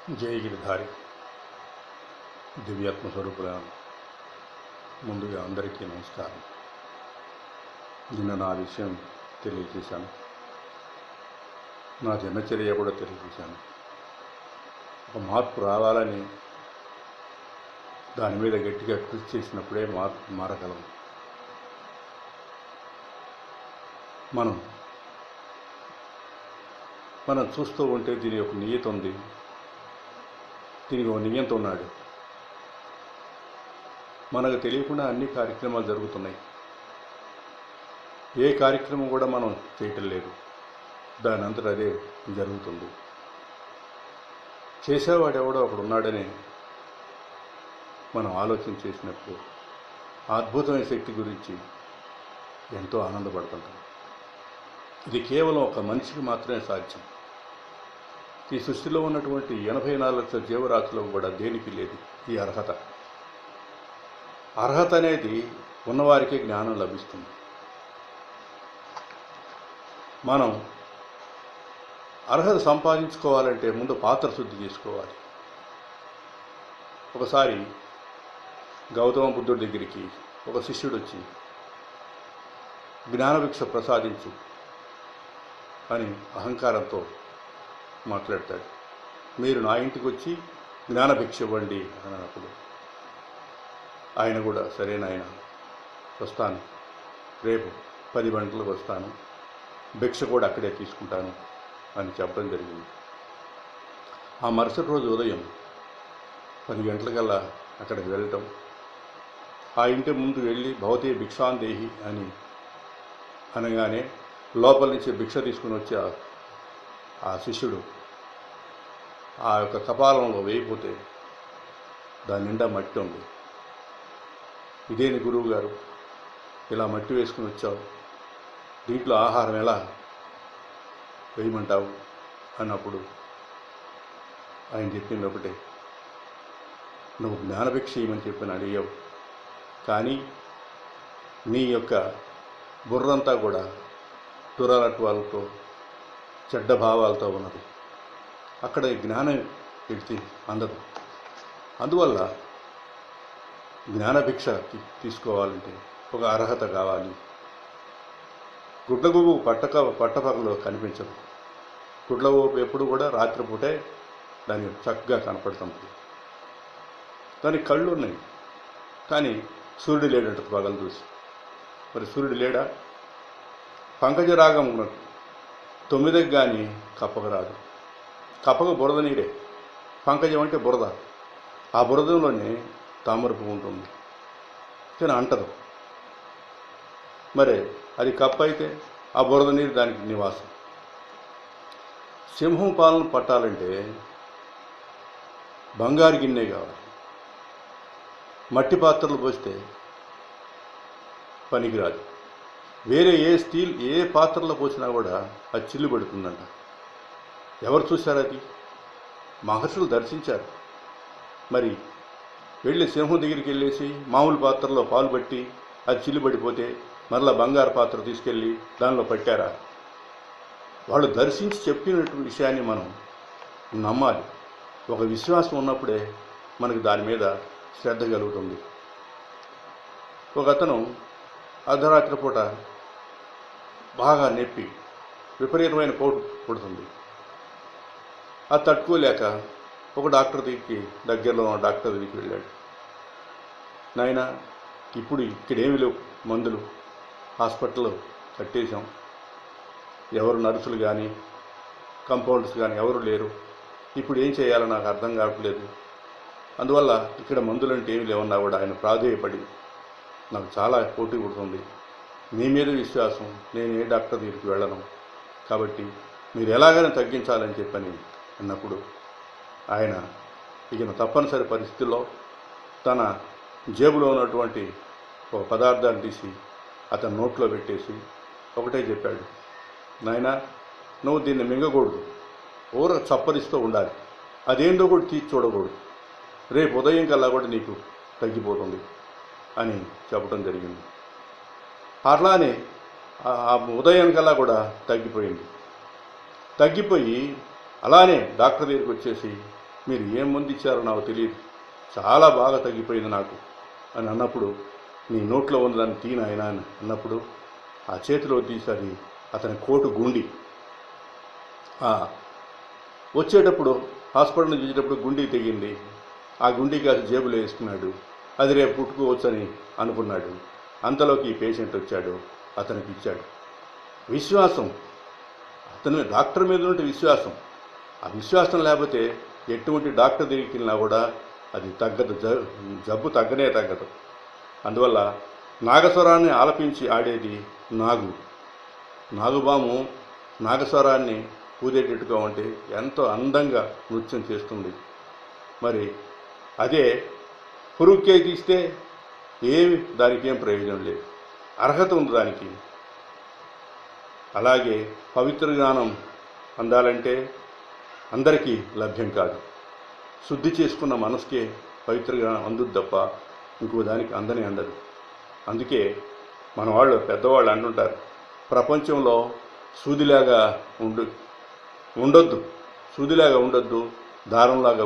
జయగిరిధారి దివ్యాత్మ స్వరూపుల ముందుగా అందరికీ నమస్కారం. నిన్న నా విషయం తెలియజేశాను, నా దినచర్య కూడా తెలియజేశాను. ఒక మార్పు రావాలని దాని మీద గట్టిగా కృషి చేసినప్పుడే మార్పు మారగలం. మనం చూస్తూ ఉంటే దీని ఒక నియత ఉంది, దీనికి ఒక నియంత ఉన్నాడు. మనకు తెలియకుండా అన్ని కార్యక్రమాలు జరుగుతున్నాయి. ఏ కార్యక్రమం కూడా మనం చేయటం లేదు, దాని అంతటా అదే జరుగుతుంది. చేసేవాడు ఎవడో ఒకడు ఉన్నాడని మనం ఆలోచన చేసినప్పుడు అద్భుతమైన శక్తి గురించి ఎంతో ఆనందపడుతుంటాం. ఇది కేవలం ఒక మనిషికి మాత్రమే సాధ్యం. ఈ సృష్టిలో ఉన్నటువంటి 84 లక్షల జీవరాశులకు కూడా దేనికి లేదు ఈ అర్హత. అర్హత అనేది ఉన్నవారికే జ్ఞానం లభిస్తుంది. మనం అర్హత సంపాదించుకోవాలంటే ముందు పాత్ర శుద్ధి చేసుకోవాలి. ఒకసారి గౌతమ బుద్ధుడి దగ్గరికి ఒక శిష్యుడు వచ్చి జ్ఞానభిక్ష ప్రసాదించు అని అహంకారంతో మాట్లాడతాడు. మీరు నా ఇంటికి వచ్చి జ్ఞానభిక్ష ఇవ్వండి అన్నప్పుడు ఆయన కూడా సరే నాయన వస్తాను, రేపు 10 గంటలకు వస్తాను, భిక్ష కూడా అక్కడే తీసుకుంటాను అని చెప్పడం జరిగింది. ఆ మరుసటి రోజు ఉదయం 10 గంటలకల్లా అక్కడికి వెళ్ళటం, ఆ ఇంటి ముందు వెళ్ళి భవతే భిక్షాందేహి అని అనగానే లోపల నుంచి భిక్ష తీసుకుని వచ్చి ఆ శిష్యుడు ఆ యొక్క కపాలంలో వేయిపోతే దాని నిండా మట్టి ఉంది. ఇదేని గురువు గారు, ఇలా మట్టి వేసుకుని వచ్చావు, దీంట్లో ఆహారం ఎలా వేయమంటావు అన్నప్పుడు ఆయన చెప్పింది ఒకటే, నువ్వు జ్ఞానభిక్ష ఇవ్వమని చెప్పని అడిగావు, కానీ నీ యొక్క బుర్రంతా కూడా దురలత్వాలతో చెడ్డ భావాలతో ఉన్నది. అక్కడ జ్ఞానం పెడితే అందదు. అందువల్ల జ్ఞానభిక్ష తీసుకోవాలంటే ఒక అర్హత కావాలి. గుడ్లగూబు పట్టపగలు కనిపించదు. గుడ్లగూబు ఎప్పుడు కూడా రాత్రిపూటే దానికి చక్కగా కనపడుతుంది. దానికి కళ్ళు ఉన్నాయి, కానీ సూర్యుడు లేడంట పగలు చూసి. మరి సూర్యుడు లేడా? పంకజరాగం 9కి కానీ కప్పక రాదు. కప్పక బురద నీడే, పంకజం అంటే బురద. ఆ బురదలోనే తామరపు ఉంటుంది, కానీ అంటదు. మరి అది కప్ప అయితే ఆ బురద నీరు దానికి నివాసం. సింహం పాలన పట్టాలంటే బంగారు గిన్నె కావాలి. మట్టి పాత్రలు పోస్తే పనికిరాదు. వేరే ఏ పాత్రలో పోసినా కూడా అది చిల్లు పడుతుందంట. ఎవరు చూశారు? అది మహర్షులు దర్శించారు. మరి వెళ్ళి సింహం దగ్గరికి వెళ్ళేసి మామూలు పాత్రలో పాలు పట్టి అది చిల్లు పడిపోతే మరలా బంగారు పాత్ర తీసుకెళ్ళి దానిలో పట్టారా? వాళ్ళు దర్శించి చెప్పినటువంటి విషయాన్ని మనం నమ్మాలి. ఒక విశ్వాసం ఉన్నప్పుడే మనకు దాని మీద శ్రద్ధ కలుగుతుంది. ఒక అతను అర్ధరాత్రి పూట బాగా నొప్పి, విపరీతమైన పోటు పుడుతుంది. అది తట్టుకోలేక ఒక డాక్టర్ దగ్గరలో ఉన్న డాక్టర్ దగ్గరికి వెళ్ళాడు. నాయన, ఇప్పుడు ఇక్కడేమి లేవు మందులు, హాస్పిటల్ కట్టేశాం, ఎవరు నర్సులు కానీ కంపౌండర్స్ కానీ ఎవరు లేరు, ఇప్పుడు ఏం చేయాలో నాకు అర్థం కావట్లేదు, అందువల్ల ఇక్కడ మందులంటే ఏమి లేవన్నా కూడా ఆయన ప్రాధేయపడి, నాకు చాలా పోటీ పుడుతుంది, మీ మీద విశ్వాసం, నేను ఏ డాక్టర్ దగ్గరికి వెళ్ళను, కాబట్టి మీరు ఎలాగైనా తగ్గించాలని చెప్పని అన్నప్పుడు ఆయన ఇక తప్పనిసరి పరిస్థితుల్లో తన జేబులో ఉన్నటువంటి ఒక పదార్థాన్ని తీసి అతని నోట్లో పెట్టేసి ఒకటే చెప్పాడు, నాయన, నువ్వు దీన్ని మింగకూడదు, ఊర చప్పరిస్తూ ఉండాలి, అదేందో కూడా తీసి చూడకూడదు, రేపు ఉదయం కల్లా కూడా నీకు తగ్గిపోతుంది అని చెప్పడం జరిగింది. అట్లానే ఆ ఉదయం కల్లా కూడా తగ్గిపోయింది. తగ్గిపోయి అలానే డాక్టర్ దగ్గరికి వచ్చేసి మీరు ఏం మందు ఇచ్చారో నాకు తెలియదు, చాలా బాగా తగ్గిపోయింది నాకు అని అన్నప్పుడు, నీ నోట్లో ఉన్నదాన్ని తీన అయినా అని అన్నప్పుడు ఆ చేతిలో తీసి అతని కోటు గుండి వచ్చేటప్పుడు హాస్పిటల్ చూసేటప్పుడు గుండీ తెగింది. ఆ గుండీకి అది జేబులో వేసుకున్నాడు. అది రేపు పుట్టుకోవచ్చని అనుకున్నాడు. అంతలోకి ఈ పేషెంట్ వచ్చాడు, అతనికి ఇచ్చాడు. విశ్వాసం, అతని డాక్టర్ మీద ఉంటే విశ్వాసం. ఆ విశ్వాసం లేకపోతే ఎటువంటి డాక్టర్ దగ్గరికి వెళ్ళినా కూడా అది తగ్గదు, జబ్బు తగ్గనే తగ్గదు. అందువల్ల నాగస్వరాన్ని ఆలపించి ఆడేది నాగుబాము నాగస్వరాన్ని ఊదేటట్టుగా ఉంటే ఎంతో అందంగా నృత్యం చేస్తుంది. మరి అదే పురుక్కే తీస్తే దానికి ఏం ప్రయోజనం లేదు, అర్హత ఉంది దానికి. అలాగే పవిత్ర జ్ఞానం అందాలంటే అందరికీ లభ్యం కాదు. శుద్ధి చేసుకున్న మనసుకే పవిత్ర జ్ఞానం అందుద్ది తప్ప ఇంకో దానికి అందదు. అందుకే మన వాళ్ళు పెద్దవాళ్ళు అంటుంటారు, ప్రపంచంలో సూదిలాగా ఉండొద్దు, సూదిలాగా ఉండొద్దు, దారంలాగా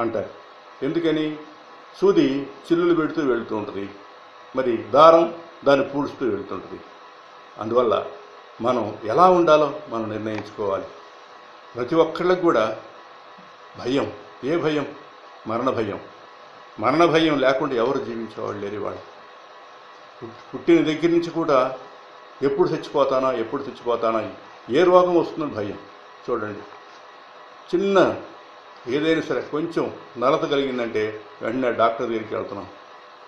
అంటారు. ఎందుకని? సూది చిల్లులు పెడుతూ వెళుతూ ఉంటుంది, మరి దారం దాన్ని పూడుస్తూ వెళుతుంటుంది. అందువల్ల మనం ఎలా ఉండాలో మనం నిర్ణయించుకోవాలి. ప్రతి ఒక్కళ్ళకి కూడా భయం. ఏ భయం? మరణ భయం. మరణ భయం లేకుండా ఎవరు జీవించేవాళ్ళు లేరు. వాళ్ళు పుట్టిన దగ్గర నుంచి కూడా ఎప్పుడు చచ్చిపోతానా, ఏ రోగం వస్తుందని భయం. చూడండి, చిన్న ఏదైనా సరే కొంచెం నలత కలిగిందంటే వెంటనే డాక్టర్ దగ్గరికి వెళ్తున్నాం.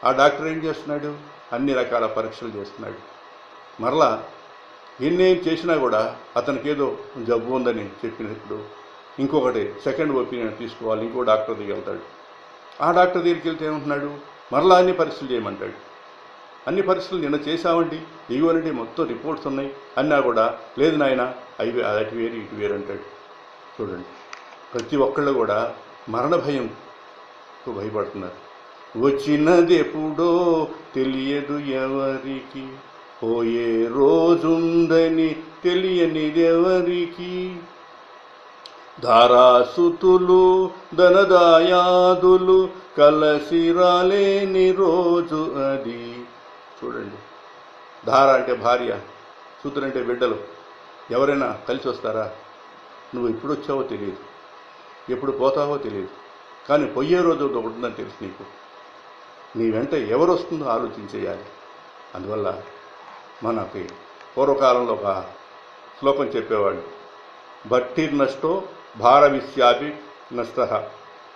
ఆ డాక్టర్ ఏం చేస్తున్నాడు? అన్ని రకాల పరీక్షలు చేస్తున్నాడు. మరలా ఎన్నేం చేసినా కూడా అతనికి ఏదో జబ్బు ఉందని చెప్పినప్పుడు ఇంకొకటి సెకండ్ ఒపీనియన్ తీసుకోవాలి, ఇంకో డాక్టర్ దగ్గరికి వెళ్తాడు. ఆ డాక్టర్ దగ్గరికి వెళ్తే ఏమంటున్నాడు? మరలా అన్ని పరీక్షలు చేయమంటాడు. అన్ని పరీక్షలు నిన్న చేశామండి, ఇవ్వనండి, మొత్తం రిపోర్ట్స్ ఉన్నాయి అన్నా కూడా లేదు నాయన, అవి అటు వేరు ఇటు వేరు అంటాడు. చూడండి, ప్రతి ఒక్కళ్ళు కూడా మరణ భయంతో భయపడుతున్నారు. వచ్చినది ఎప్పుడో తెలియదు ఎవరికి, పోయే రోజుందని తెలియనిదెవరికి, ధారాసుతులు ధనదాయాదులు కలసి రాలేని రోజు అది. చూడండి, ధార అంటే భార్య, సుతులు అంటే బిడ్డలు. ఎవరైనా కలిసి వస్తారా? నువ్వు ఎప్పుడు వచ్చావో తెలియదు, ఎప్పుడు పోతావో తెలియదు, కానీ పోయే రోజు ఒకటి ఉంటుందని తెలుసు నీకు. నీ వెంట ఎవరు వస్తుందో ఆలోచించేయాలి. అందువల్ల మనకి పూర్వకాలంలో ఒక శ్లోకం చెప్పేవాళ్ళు, భట్టిర్నష్టో భారవిశ్యాపి నష్ట,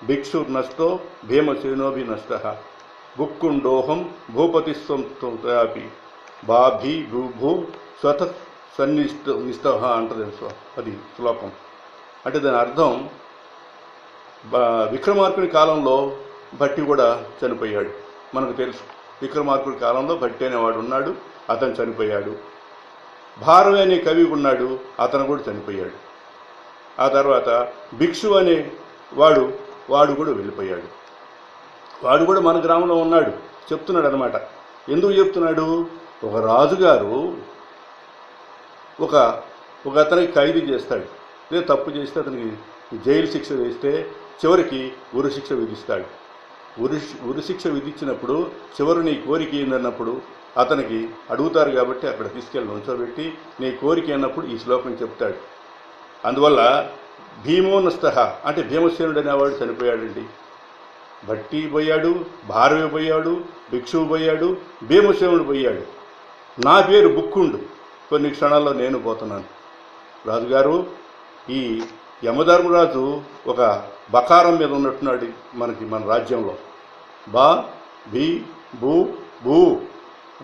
భిక్షుర్నష్టో భీమసేనోభి నష్ట, బుక్కుండోహం భూపతి స్వంతయాపి, బాభి భూభూ స్వత నిష్ట అంటది. అది శ్లోకం. అంటే దాని అర్థం, విక్రమార్కుని కాలంలో భట్టి కూడా చనిపోయాడు. మనకు తెలుసు, విక్రమార్కుడి కాలంలో భట్టి అనేవాడు ఉన్నాడు, అతను చనిపోయాడు. భారవి అనే కవి ఉన్నాడు, అతను కూడా చనిపోయాడు. ఆ తర్వాత భిక్షు అనే వాడు కూడా వెళ్ళిపోయాడు. వాడు కూడా మన గ్రామంలో ఉన్నాడు. చెప్తున్నాడు అనమాట. ఎందుకు చెప్తున్నాడు? ఒక రాజుగారు ఒక అతనికి ఖైదీ చేస్తాడు, లేదా తప్పు చేస్తే అతనికి జైలు శిక్ష వేస్తే చివరికి ఉరిశిక్ష విధిస్తాడు. ఉరిశిక్ష విధించినప్పుడు చివరి నీ కోరిక ఏందన్నప్పుడు అతనికి అడుగుతారు కాబట్టి అక్కడ తీసుకెళ్ళి ఉంచోబెట్టి నీ కోరిక అన్నప్పుడు ఈ శ్లోకం చెప్తాడు. అందువల్ల భీమోనస్త అంటే భీమసేనుడు అనేవాడు చనిపోయాడండి. భట్టి పోయాడు, భారవి పోయాడు, భిక్షువు పోయాడు, భీమసేనుడు పోయాడు. నా పేరు బుక్కుండు, కొన్ని క్షణాల్లో నేను పోతున్నాను. రాజుగారు, ఈ యమధర్మరాజు ఒక బకారం మీద ఉన్నట్టున్నాడు మన రాజ్యంలో. బా భీ భూ భూ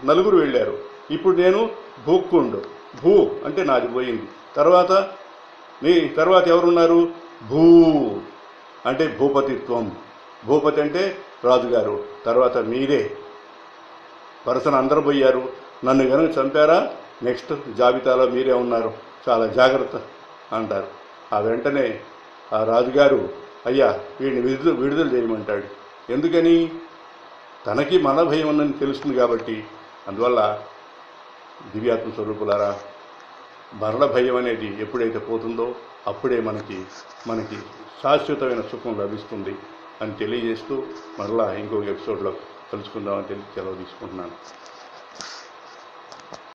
నలుగురు వెళ్ళారు. ఇప్పుడు నేను భూక్కుండు. భూ అంటే నాది పోయింది. తర్వాత ఎవరున్నారు? భూ అంటే భూపతిత్వం. భూపతి అంటే రాజుగారు. తర్వాత మీరే పర్సన్ అందరూ పోయారు. నన్ను కనుక చంపారా నెక్స్ట్ జాబితాలో మీరే ఉన్నారు, చాలా జాగ్రత్త అంటారు. ఆ వెంటనే ఆ రాజుగారు, అయ్యా వీడిని విడుదల చేయమంటాడు. ఎందుకని? తనకి మన భయం ఉందని తెలుస్తుంది కాబట్టి. అందువల్ల దివ్యాత్మ స్వరూపులారా, మరణ భయం అనేది ఎప్పుడైతే పోతుందో అప్పుడే మనకి శాశ్వతమైన సుఖం లభిస్తుంది అని తెలియజేస్తూ మరలా ఇంకొక ఎపిసోడ్లో కలుసుకుందామని సెలవు తీసుకుంటున్నాను.